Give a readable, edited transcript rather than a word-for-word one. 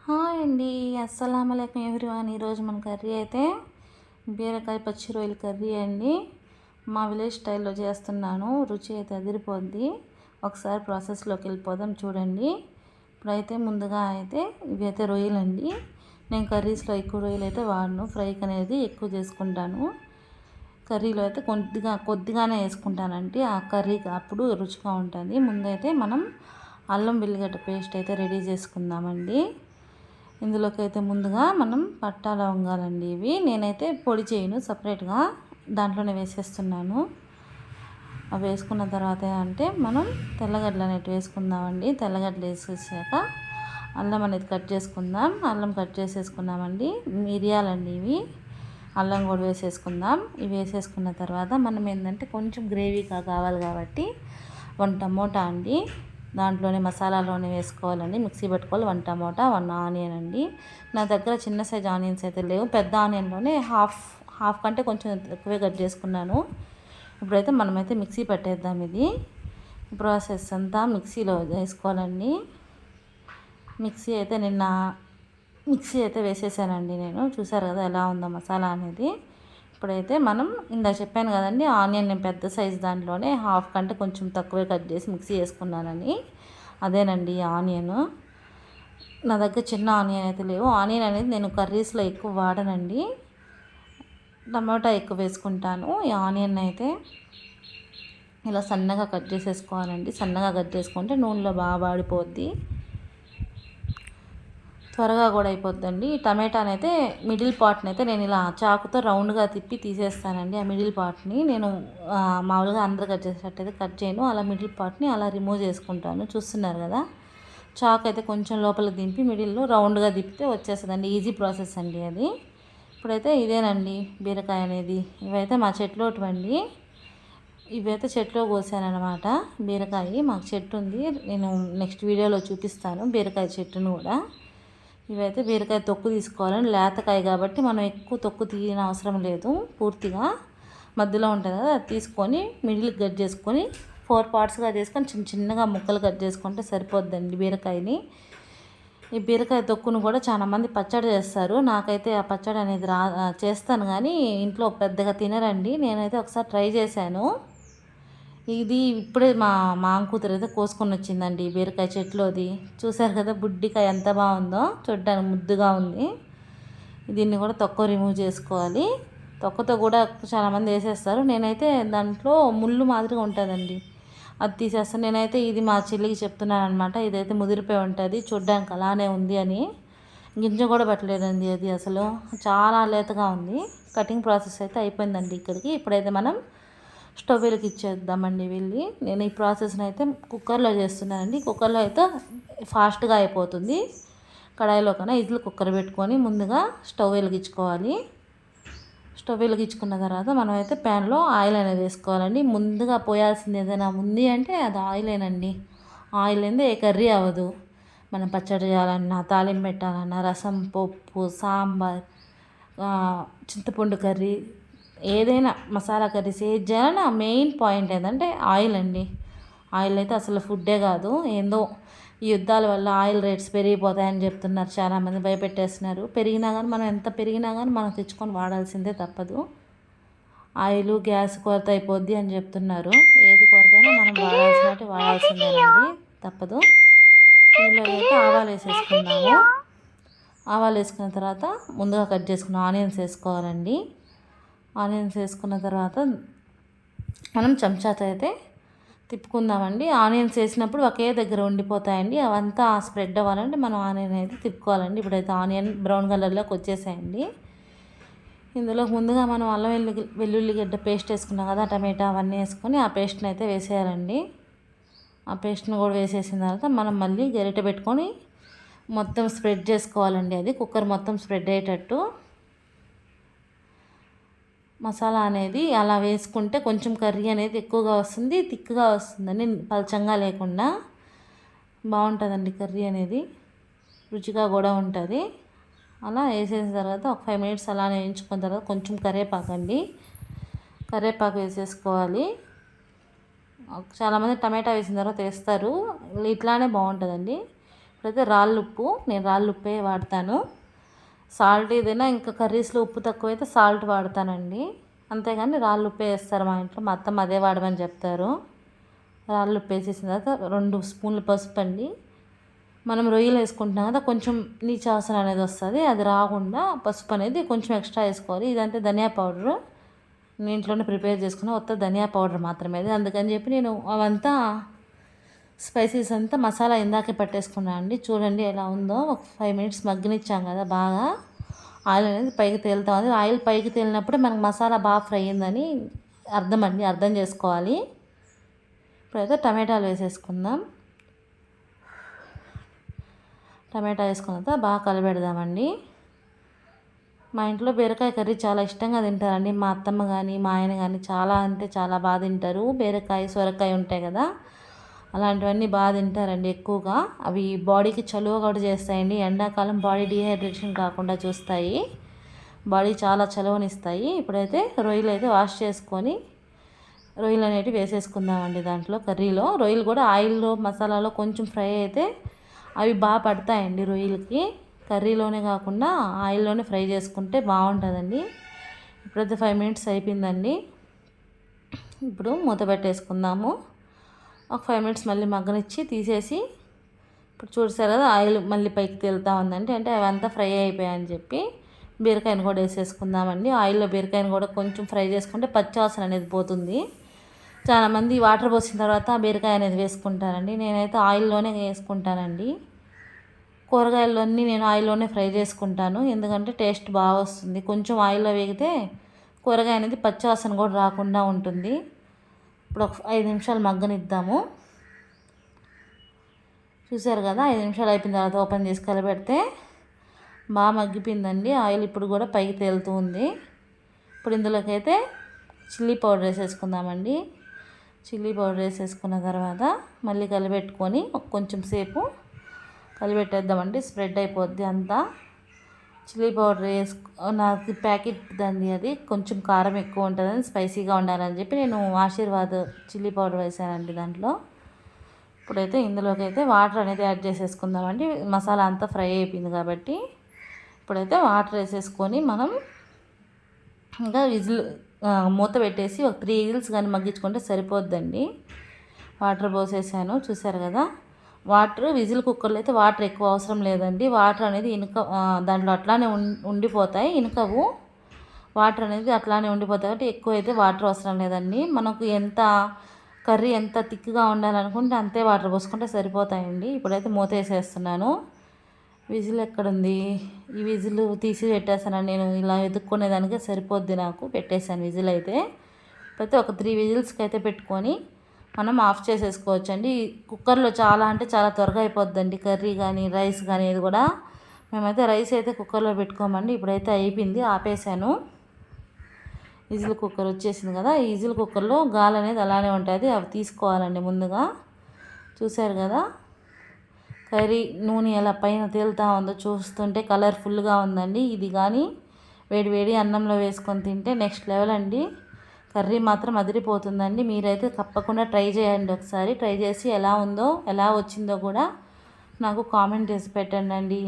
Hi అండి. అస్సలాముఅలైకుం everyone. ఈరోజు మన కర్రీ అయితే బీరకాయ పచ్చి రొయ్యల కర్రీ అండి. మా విలేజ్ స్టైల్లో చేస్తున్నాను. రుచి అయితే అదిరిపోద్ది. ఒకసారి ప్రాసెస్లోకి వెళ్ళిపోదాం చూడండి. ఇప్పుడైతే ముందుగా అయితే ఇవి అయితే రొయ్యలండి. నేను కర్రీస్లో ఎక్కువ రొయ్యలు అయితే వాడను. ఫ్రైకి అనేది ఎక్కువ చేసుకుంటాను. కర్రీలో అయితే కొద్దిగానే వేసుకుంటానండి. ఆ కర్రీకి అప్పుడు రుచిగా ఉంటుంది. ముందైతే మనం అల్లం వెల్లిగడ్డ పేస్ట్ అయితే రెడీ చేసుకుందామండి. ఇందులోకి అయితే ముందుగా మనం పట్టా లవంగాలండి. ఇవి నేనైతే పొడి చేయను, సపరేట్గా దాంట్లోనే వేసేస్తున్నాను. అవి వేసుకున్న తర్వాత అంటే మనం తెల్లగడ్డలు అనేవి వేసుకుందామండి. తెల్లగడ్డలు వేసేసాక అల్లం అనేది కట్ చేసుకుందాం. అల్లం కట్ చేసేసుకున్నామండి. మిరియాలండి ఇవి. అల్లం కూడా వేసేసుకుందాం. ఇవి వేసేసుకున్న తర్వాత మనం ఏంటంటే కొంచెం గ్రేవీగా కావాలి కాబట్టి 1 టమోటా అండి, దాంట్లోనే మసాలాలోనే వేసుకోవాలండి. మిక్సీ పెట్టుకోవాలి. 1 టమోటా, 1 ఆనియన్ అండి. నా దగ్గర చిన్న సైజ్ ఆనియన్స్ అయితే లేవు. పెద్ద ఆనియన్లోనే హాఫ్ కంటే కొంచెం ఎక్కువే కట్ చేసుకున్నాను. ఇప్పుడైతే మనమైతే మిక్సీ పెట్టేద్దాం. ఇది ప్రాసెస్ అంతా మిక్సీలో వేసుకోవాలండి. మిక్సీ అయితే వేసేసానండి నేను. చూసారు కదా ఎలా ఉందో మసాలా అనేది. ఇప్పుడైతే మనం ఇందాక చెప్పాను కదండి, ఆనియన్ నేను పెద్ద సైజు దాంట్లోనే హాఫ్ కంటే కొంచెం తక్కువే కట్ చేసి మిక్సీ వేసుకున్నానని. అదేనండి ఆనియన్. నా దగ్గర చిన్న ఆనియన్ అయితే లేవు. ఆనియన్ అనేది నేను కర్రీస్లో ఎక్కువ వాడనండి. టమాటా ఎక్కువ వేసుకుంటాను. ఈ ఆనియన్ అయితే ఇలా సన్నగా కట్ చేసేసుకోవాలండి. సన్నగా కట్ చేసుకుంటే నూనెలో బాగా వాడిపోద్ది, త్వరగా కూడా అయిపోద్దండి. ఈ టమాటాని అయితే మిడిల్ పార్ట్ని అయితే నేను ఇలా చాకుతో రౌండ్గా తిప్పి తీసేస్తానండి. ఆ మిడిల్ పార్ట్ని నేను మామూలుగా అందరు కట్ చేసేటట్టయితే కట్ చేయను. అలా మిడిల్ పార్ట్ని అలా రిమూవ్ చేసుకుంటాను. చూస్తున్నారు కదా, చాకు అయితే కొంచెం లోపలికి దింపి మిడిల్లో రౌండ్గా తిప్పితే వచ్చేస్తుందండి. ఈజీ ప్రాసెస్ అండి అది. ఇప్పుడైతే ఇదేనండి బీరకాయ అనేది. ఇవైతే మా చెట్లోటివండి. ఇవైతే చెట్లో కోసానమాట. బీరకాయ మాకు చెట్టు ఉంది. నేను నెక్స్ట్ వీడియోలో చూపిస్తాను బీరకాయ చెట్టును కూడా. ఇవైతే బీరకాయ తొక్కు తీసుకోవాలండి. లేతకాయ కాబట్టి మనం ఎక్కువ తొక్కు తీయని అవసరం లేదు. పూర్తిగా మధ్యలో ఉంటుంది కదా, అది తీసుకొని మిడిల్కి కట్ చేసుకొని 4 పార్ట్స్గా చేసుకొని చిన్నగా ముక్కలు కట్ చేసుకుంటే సరిపోద్దండి బీరకాయని. ఈ బీరకాయ తొక్కును కూడా చాలామంది పచ్చడి చేస్తారు. నాకైతే ఆ పచ్చడి అనేది చేస్తాను కానీ ఇంట్లో పెద్దగా తినరండి. నేనైతే ఒకసారి ట్రై చేశాను. ఇది ఇప్పుడే మా కూతురు అయితే కోసుకొని వచ్చిందండి బీరకాయ చెట్లోది. చూసారు కదా బుడ్డికాయ ఎంత బాగుందో, చూడ్డానికి ముద్దుగా ఉంది. దీన్ని కూడా తొక్క రిమూవ్ చేసుకోవాలి. తొక్కతో కూడా చాలామంది వేసేస్తారు. నేనైతే దాంట్లో ముళ్ళు మాదిరిగా ఉంటుందండి, అది తీసేస్తాను. నేనైతే ఇది మా చెల్లికి చెప్తున్నాను అనమాట. ఇదైతే ముదిరిపోయి ఉంటుంది, చూడ్డానికి అలానే ఉంది అని. గింజ కూడా పెట్టలేదండి అది, అసలు చాలా లేతగా ఉంది. కటింగ్ ప్రాసెస్ అయితే అయిపోయిందండి ఇక్కడికి. ఇప్పుడైతే మనం స్టవ్ వెలిగించేద్దామండి వెళ్ళి. నేను ఈ ప్రాసెస్ని అయితే కుక్కర్లో చేస్తున్నానండి. కుక్కర్లో అయితే ఫాస్ట్గా అయిపోతుంది. కడాయిలో కన్నా ఇడ్లీ కుక్కర్ పెట్టుకొని ముందుగా స్టవ్ వెలిగించుకోవాలి. స్టవ్ వెలిగించుకున్న తర్వాత మనం అయితే ప్యాన్లో ఆయిల్ అనేది వేసుకోవాలండి. ముందుగా పోయాల్సింది ఏదైనా ఉంది అంటే అది ఆయిలేనండి. ఆయిల్ అనేది ఏ కర్రీ అవ్వదు. మనం పచ్చడి చేయాలన్నా, తాలింపు పెట్టాలన్నా, రసం, పప్పు, సాంబార్, చింతపండు కర్రీ, ఏదైనా మసాలా కర్రీస్ ఏది చేయాలన్నా మెయిన్ పాయింట్ ఏంటంటే ఆయిల్ అండి. ఆయిల్ అయితే అసలు ఫుడ్డే కాదు. ఏందో ఈ యుద్ధాల వల్ల ఆయిల్ రేట్స్ పెరిగిపోతాయని చెప్తున్నారు. చాలామంది భయపెట్టేస్తున్నారు. పెరిగినా కానీ మనం ఎంత పెరిగినా కానీ మనం తెచ్చుకొని వాడాల్సిందే, తప్పదు. ఆయిల్ గ్యాస్ కొరత అయిపోద్ది అని చెప్తున్నారు. ఏది కొరతైనా మనం వాడాల్సిందేనండి, తప్పదు. దీనిలో అయితే ఆవాలు వేసేసుకున్నాము. ఆవాలు వేసుకున్న తర్వాత ముందుగా కట్ చేసుకున్న ఆనియన్స్ వేసుకోవాలండి. ఆనియన్స్ వేసుకున్న తర్వాత మనం చెంచాతో అయితే తిప్పుకుందామండి. ఆనియన్స్ వేసినప్పుడు ఒకే దగ్గర ఉండిపోతాయండి. అవంతా స్ప్రెడ్ అవ్వాలంటే మనం ఆనియన్ అయితే తిప్పుకోవాలండి. ఇప్పుడైతే ఆనియన్ బ్రౌన్ కలర్లోకి వచ్చేసాయండి. ఇందులో ముందుగా మనం అల్లం వెల్లుల్లిగడ్డ పేస్ట్ వేసుకున్నాం కదా, టమాటా అవన్నీ వేసుకొని ఆ పేస్ట్ని అయితే వేసేయాలండి. ఆ పేస్ట్ని కూడా వేసేసిన తర్వాత మనం మళ్ళీ గరిటె పెట్టుకొని మొత్తం స్ప్రెడ్ చేసుకోవాలండి. అది కుక్కర్ మొత్తం స్ప్రెడ్ అయ్యేటట్టు మసాలా అనేది అలా వేసుకుంటే కొంచెం కర్రీ అనేది ఎక్కువగా వస్తుంది, థిక్గా వస్తుందండి, పలచంగా లేకుండా బాగుంటుందండి కర్రీ అనేది. రుచిగా కూడా ఉంటుంది. అలా వేసేసిన తర్వాత ఒక 5 మినిట్స్ అలానే వేయించుకున్న తర్వాత కొంచెం కరివేపాకు వేసేసుకోవాలి. చాలామంది టమాటా వేసిన తర్వాత వేస్తారు, ఇట్లానే బాగుంటుందండి. ఇప్పుడైతే రాళ్ళుప్పు, నేను రాళ్ళుప్పే వాడతాను. సాల్ట్ ఏదైనా ఇంకా కర్రీస్లో ఉప్పు తక్కువైతే సాల్ట్ వాడతానండి. అంతేగాని రాళ్ళుప్పే వేస్తారు మా ఇంట్లో. మా అత్తమ్మ అదే వాడమని చెప్తారు. రాళ్ళుప్పు వేసేసిన తర్వాత 2 స్పూన్లు పసుపు అండి. మనం రొయ్యలు వేసుకుంటున్నాం కదా, కొంచెం నీచు వాసన అనేది వస్తుంది. అది రాకుండా పసుపు అనేది కొంచెం ఎక్స్ట్రా వేసుకోవాలి. ఇదంటే ధనియా పౌడరు, నేను ఇంట్లోనే ప్రిపేర్ చేసుకున్న కొత్త ధనియా పౌడర్ మాత్రమే అది. అందుకని చెప్పి నేను అవంతా స్పైసెస్ అంతా మసాలా ఇందాకే పట్టేసుకున్నాను అండి. చూడండి ఎలా ఉందో. ఒక 5 మినిట్స్ మగ్గనిచ్చాం కదా, బాగా ఆయిల్ అనేది పైకి తేలుతా ఉంది. ఆయిల్ పైకి తేలినప్పుడే మనకు మసాలా బాగా ఫ్రై అయిందని అర్థం అండి, అర్థం చేసుకోవాలి. ఇప్పుడైతే టమాటాలు వేసేసుకుందాం. టమాటా వేసుకున్న తర్వాత బాగా కలబెడదామండి. మా ఇంట్లో బీరకాయ కర్రీ చాలా ఇష్టంగా తింటారండి. మా అత్తమ్మ కానీ మా ఆయన కానీ చాలా అంటే చాలా బాగా తింటారు. బీరకాయ, సొరకాయ ఉంటాయి కదా, అలాంటివన్నీ బాగా తింటారండి ఎక్కువగా. అవి బాడీకి చలువ కూడా చేస్తాయండి. ఎండాకాలం బాడీ డీహైడ్రేషన్ కాకుండా చూస్తాయి, బాడీ చాలా చలువనిస్తాయి. ఇప్పుడైతే రొయ్యలు అయితే వాష్ చేసుకొని రొయ్యలు అనేవి వేసేసుకుందామండి దాంట్లో. కర్రీలో రొయ్యలు కూడా ఆయిల్లో మసాలాలో కొంచెం ఫ్రై అయితే అవి బాగా పడతాయండి రొయ్యలకి. కర్రీలోనే కాకుండా ఆయిల్లోనే ఫ్రై చేసుకుంటే బాగుంటుందండి. ఇప్పుడైతే 5 మినిట్స్ అయిపోయిందండి. ఇప్పుడు మూత పెట్టేసుకుందాము. ఒక 5 మినిట్స్ మళ్ళీ మగ్గనిచ్చి తీసేసి, ఇప్పుడు చూసారు కదా ఆయిల్ మళ్ళీ పైకి తేలుతూ ఉందండి, అంటే అవంతా ఫ్రై అయిపోయాయని చెప్పి బీరకాయను కూడా వేసేసుకుందామండి. ఆయిల్లో బీరకాయను కూడా కొంచెం ఫ్రై చేసుకుంటే పచ్చివాసన అనేది పోతుంది. చాలామంది వాటర్ పోసిన తర్వాత బీరకాయ అనేది వేసుకుంటారండి. నేనైతే ఆయిల్లోనే వేసుకుంటానండి. కూరగాయలన్నీ నేను ఆయిల్లోనే ఫ్రై చేసుకుంటాను, ఎందుకంటే టేస్ట్ బాగా వస్తుంది. కొంచెం ఆయిల్లో వేగితే కూరగాయ అనేది పచ్చివాసన కూడా రాకుండా ఉంటుంది. ఇప్పుడు ఒక 5 నిమిషాలు మగ్గనిద్దాము. చూసారు కదా, 5 నిమిషాలు అయిపోయిన తర్వాత ఓపెన్ చేసి కలబెడితే బాగా మగ్గిపోయిందండి. ఆయిల్ ఇప్పుడు కూడా పైకి తేలుతూ ఉంది. ఇప్పుడు ఇందులోకి అయితే చిల్లీ పౌడర్ వేసేసుకుందామండి. చిల్లీ పౌడర్ వేసేసుకున్న తర్వాత మళ్ళీ కలిపెట్టుకొని కొంచెం సేపు కలిపెట్టేద్దామండి, స్ప్రెడ్ అయిపోద్ది అంతా. చిల్లీ పౌడర్ నాకు ప్యాకెట్ దండి, అది కొంచెం కారం ఎక్కువ ఉంటుందని స్పైసీగా ఉండాలని చెప్పి నేను ఆశీర్వాద్ చిల్లీ పౌడర్ వేసానండి దాంట్లో. ఇప్పుడైతే ఇందులోకి అయితే వాటర్ అనేది యాడ్ చేసేసుకుందామండి. మసాలా అంతా ఫ్రై అయిపోయింది కాబట్టి ఇప్పుడైతే వాటర్ వేసేసుకొని మనం ఇంకా మూత పెట్టేసి ఒక 3 విజిల్స్ కానీ మగ్గించుకుంటే సరిపోద్దండి. వాటర్ పోసేసాను, చూసారు కదా. వాటర్ విజిల్ కుక్కర్లో అయితే వాటర్ ఎక్కువ అవసరం లేదండి. వాటర్ అనేది దాంట్లో అట్లానే ఉండిపోతాయి, ఇనుకవు. వాటర్ అనేది అట్లానే ఉండిపోతాయి కాబట్టి ఎక్కువ అయితే వాటర్ అవసరం లేదండి. మనకు కర్రీ ఎంత థిక్గా ఉండాలనుకుంటే అంతే వాటర్ పోసుకుంటే సరిపోతాయండి. ఇప్పుడైతే మూత వేసేస్తున్నాను. విజిల్ ఎక్కడుంది, ఈ విజిల్ తీసి పెట్టేస్తానండి. నేను ఇలా వెతుక్కునేదానికే సరిపోద్ది, నాకు పెట్టేశాను విజిల్ అయితే. ఇప్పుడైతే ఒక 3 విజిల్స్కి అయితే పెట్టుకొని మనం ఆఫ్ చేసేసుకోవచ్చండి. కుక్కర్లో చాలా అంటే చాలా త్వరగా అయిపోద్దండి కర్రీ కానీ రైస్ కానీ. ఇది కూడా మేమైతే రైస్ అయితే కుక్కర్లో పెట్టుకోమండి. ఇప్పుడైతే అయిపోయింది, ఆపేసాను. విజిల్ కుక్కర్ వచ్చేసింది కదా, ఈ విజిల్ కుక్కర్లో గాలి అనేది అలానే ఉంటుంది, అవి తీసుకోవాలండి ముందుగా. చూసారు కదా కర్రీ నూనె ఎలా పైన తేలుతూ ఉందో, చూస్తుంటే కలర్ఫుల్గా ఉందండి. ఇది కానీ వేడి వేడి అన్నంలో వేసుకొని తింటే నెక్స్ట్ లెవెల్ అండి. కర్రీ మాత్రం అదిరిపోతుందండి. మీరైతే తప్పకుండా ట్రై చేయండి ఒకసారి. ట్రై చేసి ఎలా ఉందో, ఎలా వచ్చిందో కూడా నాకు కామెంట్ చేసి పెట్టండి అండి.